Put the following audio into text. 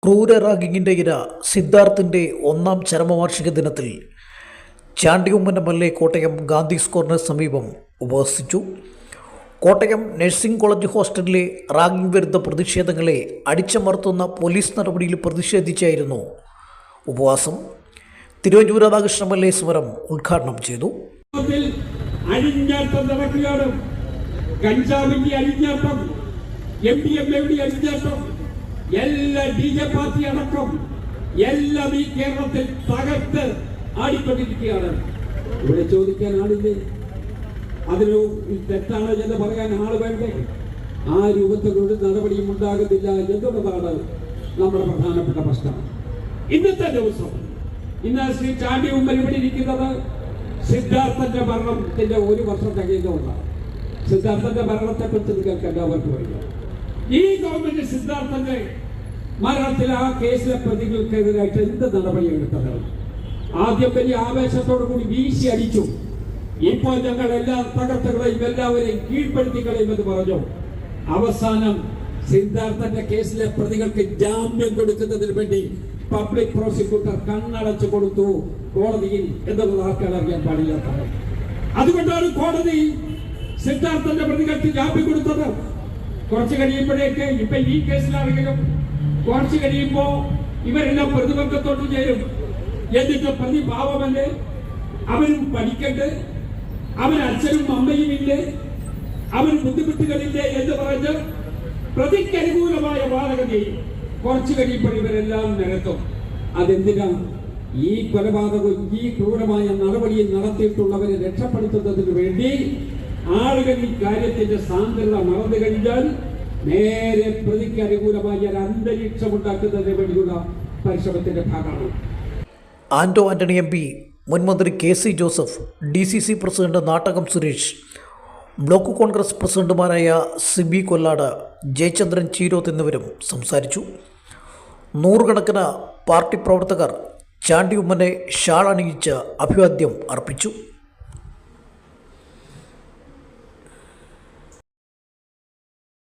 ക്രൂര റാഗിങ്ങിൻ്റെ ഇര സിദ്ധാർത്ഥിൻ്റെ ഒന്നാം ചരമവാർഷിക ദിനത്തിൽ ചാണ്ടിയുമ്മൻ MLA കോട്ടയം ഗാന്ധി സ്ക്വയറിന് സമീപം ഉപവസിച്ചു. കോട്ടയം നഴ്സിംഗ് കോളേജ് ഹോസ്റ്റലിലെ റാഗിംഗ് വിരുദ്ധ പ്രതിഷേധങ്ങളെ അടിച്ചമർത്തുന്ന പോലീസ് നടപടിയിൽ പ്രതിഷേധിച്ചായിരുന്നു ഉപവാസം. തിരുവഞ്ചൂർ രാധാകൃഷ്ണൻ MLA സമരം ഉദ്ഘാടനം ചെയ്തു. അഴിഞ്ഞാട്ടം നടക്കുകയാണ്. കഞ്ചാവിന്റെ അഴിഞ്ഞാട്ടം, MDMA അഴിഞ്ഞാട്ടം, എല്ലാ DJ പാർട്ടി അടക്കം എല്ലാം ഈ കേരളത്തിൽ തകർത്ത് ആടിക്കൊണ്ടിരിക്കുകയാണ്. ഇവിടെ ചോദിക്കാൻ ആളില്ലേ? അതിനു തെറ്റാണ് എന്ന് പറയാൻ ആള് വേണ്ടേ? ആ രൂപത്തിലൊരു നടപടിയും ഉണ്ടാകുന്നില്ല എന്നുള്ളതാണ് നമ്മുടെ പ്രധാനപ്പെട്ട പ്രശ്നം. ഇന്നത്തെ ദിവസം ശ്രീ ചാണ്ടിയുമ്മൻ ഇവിടെ ഇരിക്കുന്നത് സിദ്ധാർത്ഥന്റെ മരണത്തിന്റെ 1 വർഷം തികയുന്നതാണ്. സിദ്ധാർത്ഥന്റെ മരണത്തെ കുറിച്ച് നിങ്ങൾക്ക് എല്ലാവർക്കും അറിയാം. ഈ ഗവൺമെന്റ് സിദ്ധാർത്ഥന്റെ മരണത്തിൽ ആ കേസിലെ പ്രതികൾക്കെതിരായിട്ട് എന്ത് നടപടിയെടുത്തത്? ആദ്യം വലിയ ആവേശത്തോടു കൂടി വീശി അടിച്ചു. ഇപ്പോൾ ഞങ്ങൾ എല്ലാ തകർത്തകളെയും എല്ലാവരെയും കീഴ്പ്പെടുത്തി കളയുമെന്ന് പറഞ്ഞു. അവസാനം സിദ്ധാർത്ഥന്റെ കേസിലെ പ്രതികൾക്ക് ജാമ്യം കൊടുക്കുന്നതിന് വേണ്ടി പബ്ലിക് പ്രോസിക്യൂട്ടർ കണ്ണടച്ചു കൊടുത്തു കോടതിയിൽ എന്നുള്ളത് ആർക്കാണ് അറിയാൻ പാടില്ലാത്തത്. അതുകൊണ്ടാണ് കോടതി സിദ്ധാർത്ഥന്റെ പ്രതികൾക്ക് ജാമ്യം കൊടുത്തത്. കുറച്ച് കഴിയുമ്പോഴേക്ക് ഇപ്പൊ ഈ കേസിലാണെങ്കിലും കുറച്ച് കഴിയുമ്പോ ഇവരെല്ലാം പ്രതിപക്ഷത്തോട്ട് ചേരും. എന്നിട്ട് പ്രതി പാവമല്ലേ, അവരും പഠിക്കട്ടെ, അവൻ അച്ഛനും അമ്മയും ഇല്ലേ, അവന് ബുദ്ധിമുട്ടുകളില്ലേ എന്ന് പറഞ്ഞ് പ്രതിക്ക് അനുകൂലമായ വാദഗതിയും കുറച്ചു കഴിയുമ്പോൾ ഇവരെല്ലാം നിരത്തും. അതെന്തിനാ? ഈ കൊലപാതകം, ഈ ക്രൂരമായ നടപടിയിൽ നടത്തിയിട്ടുള്ളവരെ രക്ഷപ്പെടുത്തുന്നതിന് വേണ്ടി ആളുകൾ ഈ കാര്യത്തിന്റെ സാന്ദ്രത മറന്നു കഴിഞ്ഞാൽ നേരെ പ്രതിക്ക് അനുകൂലമായ ഒരു അന്തരീക്ഷം ഉണ്ടാക്കുന്നതിന് വേണ്ടിയുള്ള പരിശ്രമത്തിന്റെ ഭാഗമാണ്. ആന്റോ ആന്റണി MP, മുൻ മന്ത്രി KC Joseph, DCC president Nattakam Suresh, block Congress പ്രസിഡന്റുമാരായ സിബി കൊല്ലാട്, ജയചന്ദ്രൻ ചീരോത്ത് എന്നിവരും സംസാരിച്ചു. നൂറുകണക്കിന് പാർട്ടി പ്രവർത്തകർ ചാണ്ടിയുമ്മനെ ഷാൾ അണിയിച്ച് അഭിവാദ്യം അർപ്പിച്ചു.